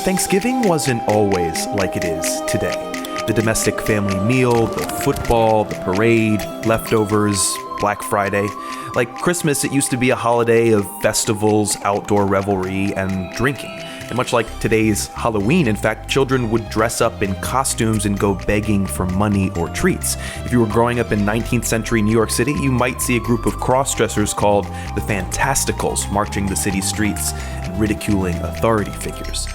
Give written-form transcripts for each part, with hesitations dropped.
Thanksgiving wasn't always like it is today. The domestic family meal, the football, the parade, leftovers, Black Friday. Like Christmas, it used to be a holiday of festivals, outdoor revelry, and drinking. And much like today's Halloween, in fact, children would dress up in costumes and go begging for money or treats. If you were growing up in 19th century New York City, you might see a group of cross-dressers called the Fantasticals marching the city streets and ridiculing authority figures.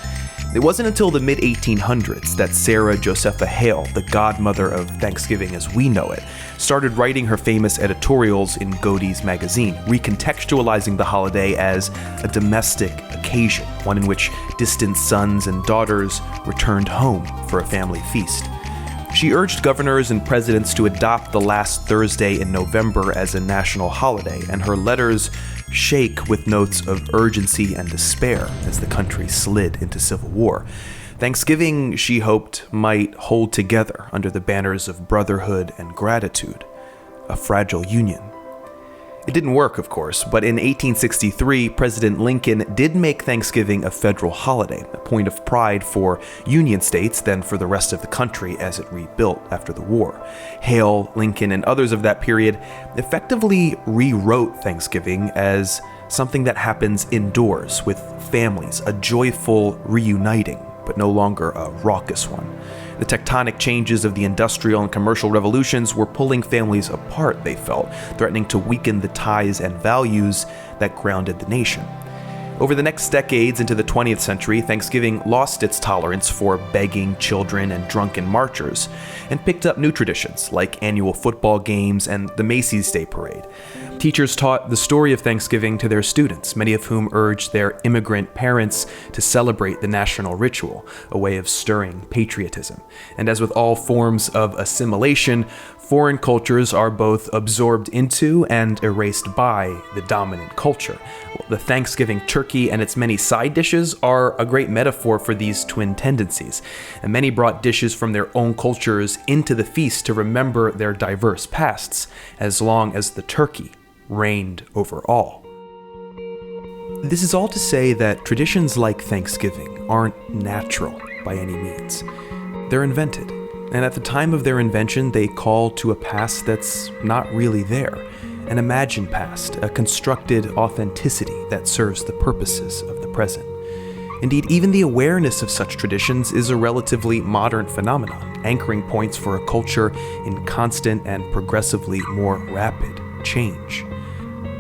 It wasn't until the mid-1800s that Sarah Josepha Hale, the godmother of Thanksgiving as we know it, started writing her famous editorials in Godey's magazine, recontextualizing the holiday as a domestic occasion, one in which distant sons and daughters returned home for a family feast. She urged governors and presidents to adopt the last Thursday in November as a national holiday, and her letters shake with notes of urgency and despair as the country slid into civil war. Thanksgiving, she hoped, might hold together under the banners of brotherhood and gratitude, a fragile union. It didn't work, of course, but in 1863, President Lincoln did make Thanksgiving a federal holiday, a point of pride for Union states, then for the rest of the country as it rebuilt after the war. Hale, Lincoln, and others of that period effectively rewrote Thanksgiving as something that happens indoors with families, a joyful reuniting, but no longer a raucous one. The tectonic changes of the industrial and commercial revolutions were pulling families apart, they felt, threatening to weaken the ties and values that grounded the nation. Over the next decades into the 20th century, Thanksgiving lost its tolerance for begging children and drunken marchers, and picked up new traditions like annual football games and the Macy's Day Parade. Teachers taught the story of Thanksgiving to their students, many of whom urged their immigrant parents to celebrate the national ritual, a way of stirring patriotism. And as with all forms of assimilation, foreign cultures are both absorbed into and erased by the dominant culture. The Thanksgiving turkey and its many side dishes are a great metaphor for these twin tendencies, and many brought dishes from their own cultures into the feast to remember their diverse pasts, as long as the turkey reigned over all. This is all to say that traditions like Thanksgiving aren't natural by any means. They're invented, and at the time of their invention, they call to a past that's not really there, an imagined past, a constructed authenticity that serves the purposes of the present. Indeed, even the awareness of such traditions is a relatively modern phenomenon, anchoring points for a culture in constant and progressively more rapid change.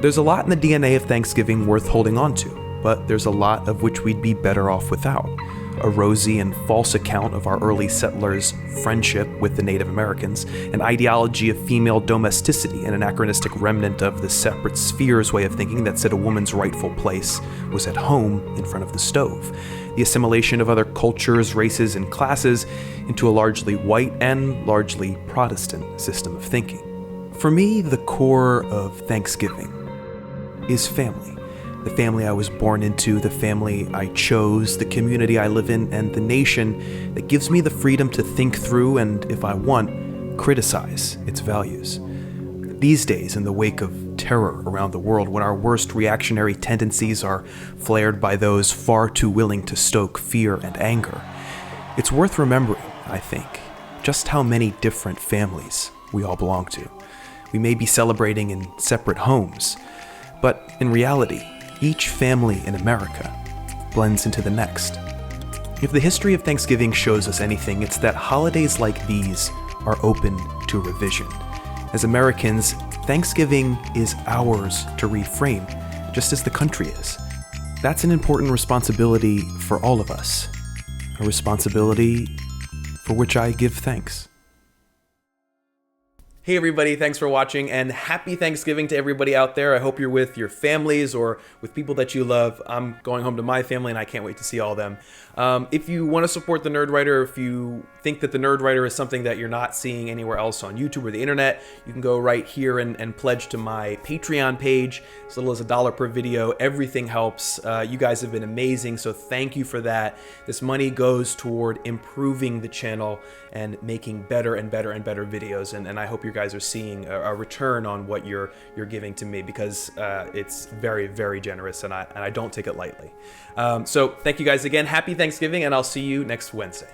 There's a lot in the DNA of Thanksgiving worth holding on to, but there's a lot of which we'd be better off without. A rosy and false account of our early settlers' friendship with the Native Americans, an ideology of female domesticity, an anachronistic remnant of the separate spheres way of thinking that said a woman's rightful place was at home in front of the stove, the assimilation of other cultures, races, and classes into a largely white and largely Protestant system of thinking. For me, the core of Thanksgiving is family. The family I was born into, the family I chose, the community I live in, and the nation that gives me the freedom to think through and, if I want, criticize its values. These days, in the wake of terror around the world, when our worst reactionary tendencies are flared by those far too willing to stoke fear and anger, it's worth remembering, I think, just how many different families we all belong to. We may be celebrating in separate homes, but in reality, each family in America blends into the next. If the history of Thanksgiving shows us anything, it's that holidays like these are open to revision. As Americans, Thanksgiving is ours to reframe, just as the country is. That's an important responsibility for all of us, a responsibility for which I give thanks. Hey everybody, thanks for watching, and happy Thanksgiving to everybody out there. I hope you're with your families or with people that you love. I'm going home to my family and I can't wait to see all of them. If you want to support The Nerd Writer, if you think that The Nerd Writer is something that you're not seeing anywhere else on YouTube or the internet, you can go right here and pledge to my Patreon page. As little as $1 per video. Everything helps. You guys have been amazing, so thank you for that. This money goes toward improving the channel and making better and better and better videos, and I hope you're guys are seeing a return on what you're giving to me, because it's very, very generous, and I don't take it lightly. So thank you guys again. Happy Thanksgiving, and I'll see you next Wednesday.